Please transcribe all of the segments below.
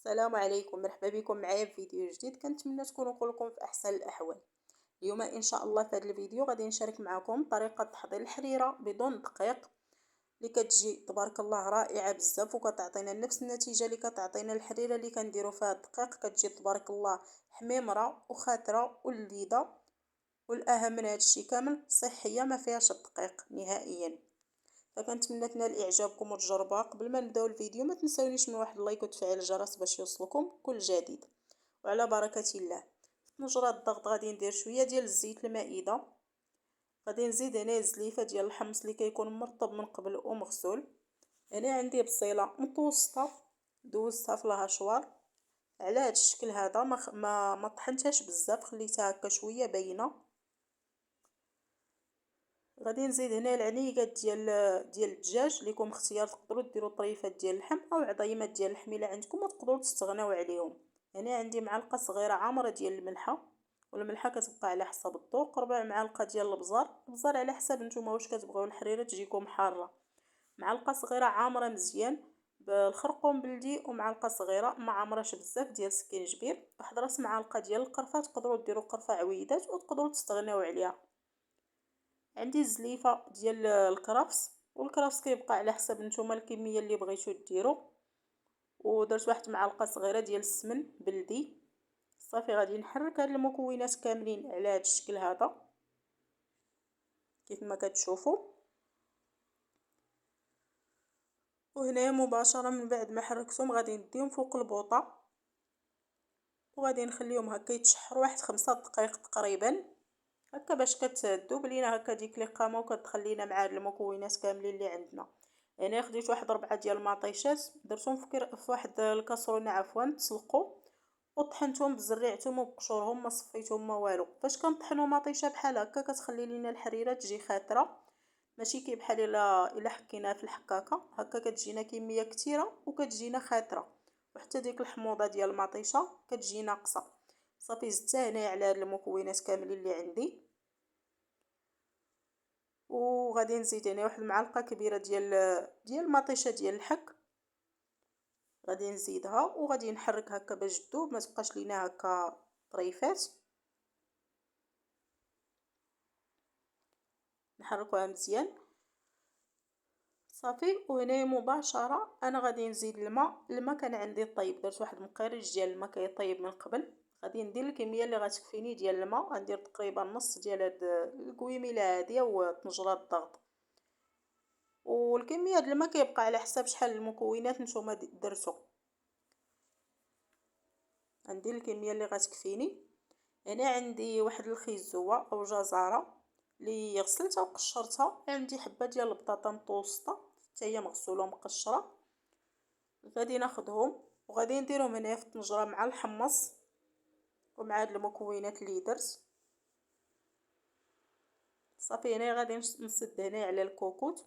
السلام عليكم، مرحبا بكم معايا في فيديو جديد. كنتمنى تكونوا كلكم في احسن الاحوال. اليوم ان شاء الله في هذا الفيديو غادي نشارك معكم طريقه تحضير الحريره بدون دقيق، اللي كتجي تبارك الله رائعه بزاف وكتعطينا نفس النتيجه اللي كتعطينا الحريره اللي كنديروا فيها الدقيق. كتجي تبارك الله حميمره وخاتره ولذيذه، والاهم من هذا الشيء كامل صحيه ما فيهاش الدقيق نهائيا. فكنتمنى تنال اعجابكم وتجربوها. قبل ما نبداو الفيديو ما تنسونيش من واحد اللايك وتفعيل الجرس باش يوصلكم كل جديد. وعلى بركه الله، في طنجره الضغط غادي ندير شويه ديال الزيت المائده، غادي نزيد هنا الزليفه ديال الحمص اللي كيكون مرطب من قبل ومغسول. هنا عندي بصيله متوسطه دوزتها في الهشوار على هذا الشكل هذا، ما طحنتهاش بزاف، خليتها هكا شويه باينه. غادي نزيد هنا العنيقات ديال الدجاج ليكم اختيار، تقدروا ديروا طريفات ديال اللحم او عظيمات ديال اللحم الا عندكم وتقدروا تستغناو عليهم. هنا عندي معلقه صغيره عامره ديال الملحه، والملحه كتبقى على حسب الذوق. ربع معلقه ديال البزار على حسب نتوما واش كتبغيو الحريره تجيكم حاره. معلقه صغيره عامره مزيان بالخرقوم بلدي، ومعلقه صغيره ما عامراش بزاف ديال السكينجبير، واحد راس معلقه ديال القرفه، تقدروا ديروا قرفه عويدات وتقدروا تستغناو عليها. عندي الزليفه ديال الكرفس، والكرفس كيبقى على حسب نتوما الكميه اللي بغيتو ديروا. ودرت واحد معلقه صغيره ديال السمن بلدي. صافي غادي نحرك هاد المكونات كاملين على هاد الشكل هذا كيف ما كتشوفوا. وهنا مباشره من بعد ما حركتهم غادي نديهم فوق البوطه، وغادي نخليهم هكا يتشحروا واحد 5 دقائق تقريبا هكا باش كتذوب لينا هكا ديك القامه وكتدخل لينا مع هاد المكونات كاملين اللي عندنا. هنا خديت واحد 4 ديال المطيشات درتهم في واحد الكاسرونه عفوا تسلقوا، وطحنتهم بزريعتهم وبقشورهم، ما صفيتهم ما والو. فاش كنطحنوا مطيشه بحال هكا كتخلي لينا الحريره تجي خاتره، ماشي كي بحال الا حكيناها في الحكاكه هكا كتجينا كميه كثيره وكتجينا خاتره، وحتى ديك الحموضه ديال المطيشه كتجي ناقصه. صافي زدتها هنا على هاد المكونات كاملين اللي عندي، وغادي نزيد هنا واحد المعلقه كبيره ديال المطيشه ديال الحك، غادي نزيدها وغادي نحرك هكا باش تذوب ما تبقاش لينا هكا طريفات. نحركوها مزيان صافي. وهنا مباشره انا غادي نزيد الماء كان عندي طيب، درت واحد مقيريج ديال الماء كيطيب من قبل. غادي ندير الكميه اللي غتكفيني ديال الماء، غندير تقريبا نص ديال هاد الكويميله هاديه وطنجره الضغط. والكميه ديال الماء كيبقى على حساب شحال المكونات نتوما درتو. غندير الكميه اللي غتكفيني. هنا عندي واحد الخيزوه او جزره اللي غسلتها وقشرتها، عندي حبه ديال البطاطا متوسطه حتى هي مغسوله ومقشره. غادي ناخذهم وغادي نديرهم هنا في الطنجره مع الحمص ومع هاد المكونات اللي درت. صافي هنا غادي نسد هنا على الكوكوط،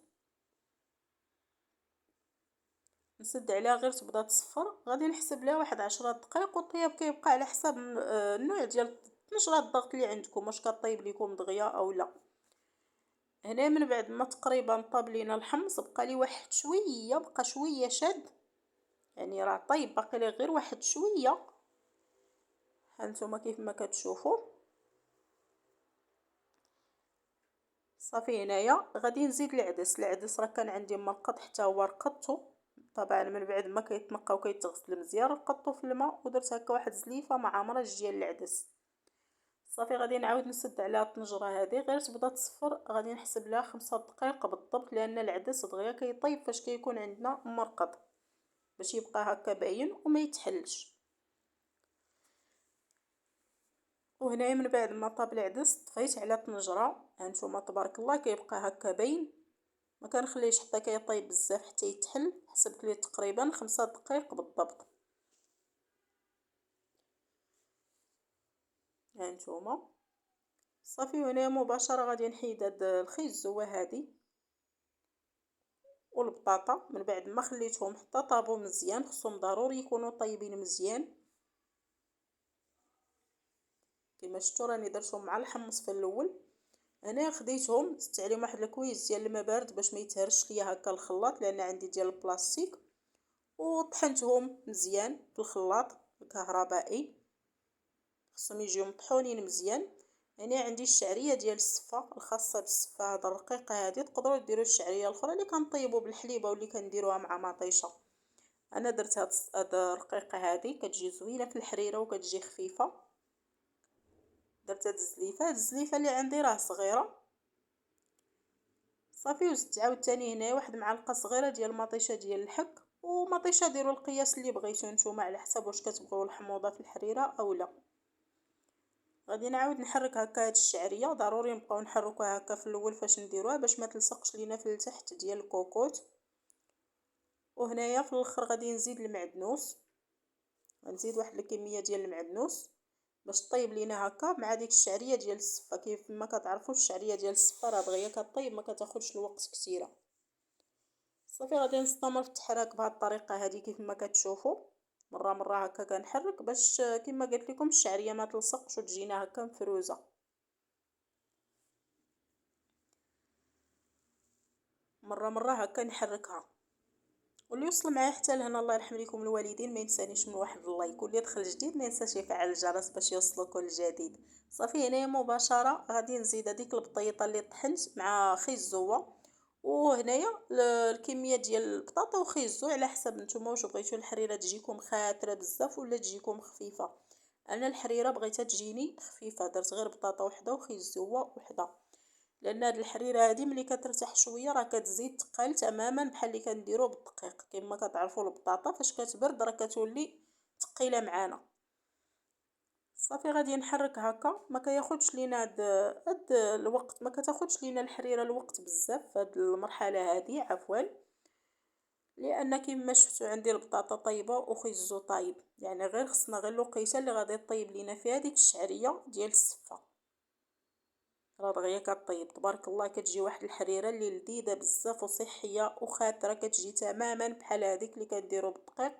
نسد عليها غير تبدا تصفر. غادي نحسب لها واحد 10 دقائق، والطياب كيبقى على حساب النوع ديال الطنجره الضغط اللي عندكم، واش كطيب لكم دغيا او لا. هنا من بعد ما تقريبا طاب لينا الحمص بقى لي واحد شويه، بقى شويه شاد، يعني راه طيب باقي لي غير واحد شويه. هانتوما كيف ما كتشوفوا. صافي هنايا غادي نزيد العدس راه كان عندي مرقد حتى هو رقدته. طبعا من بعد ما كيتنقى وكيتغسل مزيان رقدته في الماء، ودرت هكا واحد زليفه مع مرج ديال العدس. صافي غادي نعاود نسد على الطنجره هذه غير تبدا تصفر، غادي نحسب لها 5 دقائق بالضبط، لان العدس دغيا كيطيب فاش كيكون عندنا مرقد باش يبقى هكا باين وما يتحلش. وهنا من بعد ما طاب العدس طفيت على الطنجره، هانتوما تبارك الله كيبقى هكا باين، ما كنخليش حتى كيطيب بزاف حتى يتحل. حسبت ليه تقريبا 5 دقائق بالضبط. هانتوما صافي. وهنا مباشره غادي نحيد هاد الخيزوه هادي والبطاطا من بعد ما خليتهم حتى طابوا مزيان، خصهم ضروري يكونوا طيبين مزيان. كما شفتوا راني درتهم مع الحمص في الاول. انا خديتهم زدت عليهم واحد الكويس ديال الماء بارد باش ما يتهرش ليا هكا الخلاط، لان عندي ديال البلاستيك، وطحنتهم مزيان في الخلاط الكهربائي، خصهم يجيو مطحونين مزيان. يعني عندي الشعريه ديال السفه الخاصه بالسفه هذا الرقيقه هذه، تقدروا ديروا الشعريه الاخرى اللي كنطيبوا بالحليبه واللي كنديروها مع مطيشه. انا درت هاد الرقيقه هذه كتجي زوينه في الحريره وكتجي خفيفه. درت هاد الزليفه اللي عندي راه صغيره صافي. وزدت عاوتاني هنايا واحد معلقه صغيره ديال مطيشه ديال الحك، ومطيشه ديروا القياس اللي بغيتو نتوما على حسب واش كتبغيو الحموضه في الحريره او لا. غادي نعاود نحرك هكا هاد الشعريه، ضروري نبقاو نحركوها هكا في الاول فاش نديروها باش ما تلصقش لينا في التحت ديال الكوكوط. وهنايا في الاخر غادي نزيد المعدنوس، غنزيد واحد الكميه ديال المعدنوس باش طيب لينا هكا مع ديك الشعريه ديال السفه. كيف ما كتعرفوا الشعريه ديال السفه راه دغيا كطيب ما كتاخذش الوقت كثيره. صافي غادي نستمر في التحراك بهذه الطريقه هذه كيف ما كتشوفوا، مره مره هكا كنحرك باش كما قلت لكم الشعريه ما تلصقش وتجينا هكا مفروزه. مره مره هكا نحركها. واللي وصل معايا حتى لهنا الله يرحم لكم الوالدين ما ينسانيش من واحد اللايك، واللي دخل جديد ما ينساش يفعل الجرس باش يوصلو كل جديد. صافي هنايا مباشره غادي نزيد هذيك البطيطه اللي طحنت مع خيزوه، وهنايا الكميه ديال البطاطا وخيزو على حسب نتوما واش بغيتو الحريره تجيكم خاتره بزاف ولا تجيكم خفيفه. انا الحريره بغيتها تجيني خفيفه، درت غير بطاطا وحده وخيزوه وحده، لان هاد الحريره هادي ملي كترتاح شويه راه كتزيد تقال تماما بحال اللي كنديروا بالدقيق. كما كتعرفوا البطاطا فاش كتبرد راه كتولي ثقيله معانا. صافي غادي نحرك هكا، ما كياخذش لينا هاد الوقت، ما كتاخذش لينا الحريره الوقت بزاف في هاد المرحله هذه عفوا، لان كما شفتوا عندي البطاطا طيبه وخيزو طايب، يعني غير خصنا غير الوقيته اللي غادي طيب لينا فيها ديك الشعريه ديال السفه. راه دغيا كطيب تبارك الله، كتجي واحد الحريره اللي لذيذه بزاف وصحيه وخاتره، كتجي تماما بحال هذيك اللي كنديروا بالدقيق،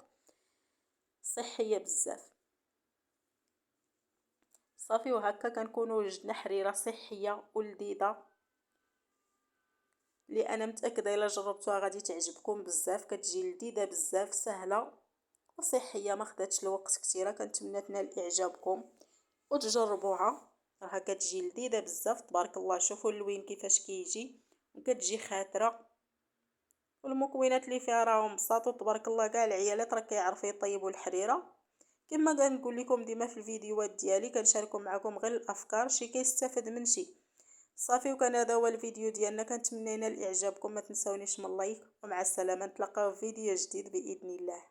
صحيه بزاف. صافي وهكا كنكونوا وجدنا حريره صحيه ولذيذه اللي انا متاكده الا جربتوها غادي تعجبكم بزاف. كتجي لذيذه بزاف سهله وصحيه ما خداتش الوقت كثيره. كنتمنى تنال اعجابكم وتجربوها، راها كتجي لذيذه بزاف تبارك الله. شوفوا اللوين كيفاش كيجي وكتجي خاتره، والمكونات اللي فيها راهم بساطو تبارك الله. كاع العيالات راه كيعرفوا يطيبوا الحريره. كما كنقول لكم ديما في الفيديوهات ديالي كنشاركوا معكم غير الافكار، شي كيستافد من شي. صافي وكان هذا هو الفيديو ديالنا، كنتمنى ينال اعجابكم. ما تنساونيش من لايك، ومع السلامه، نتلاقاو في فيديو جديد باذن الله.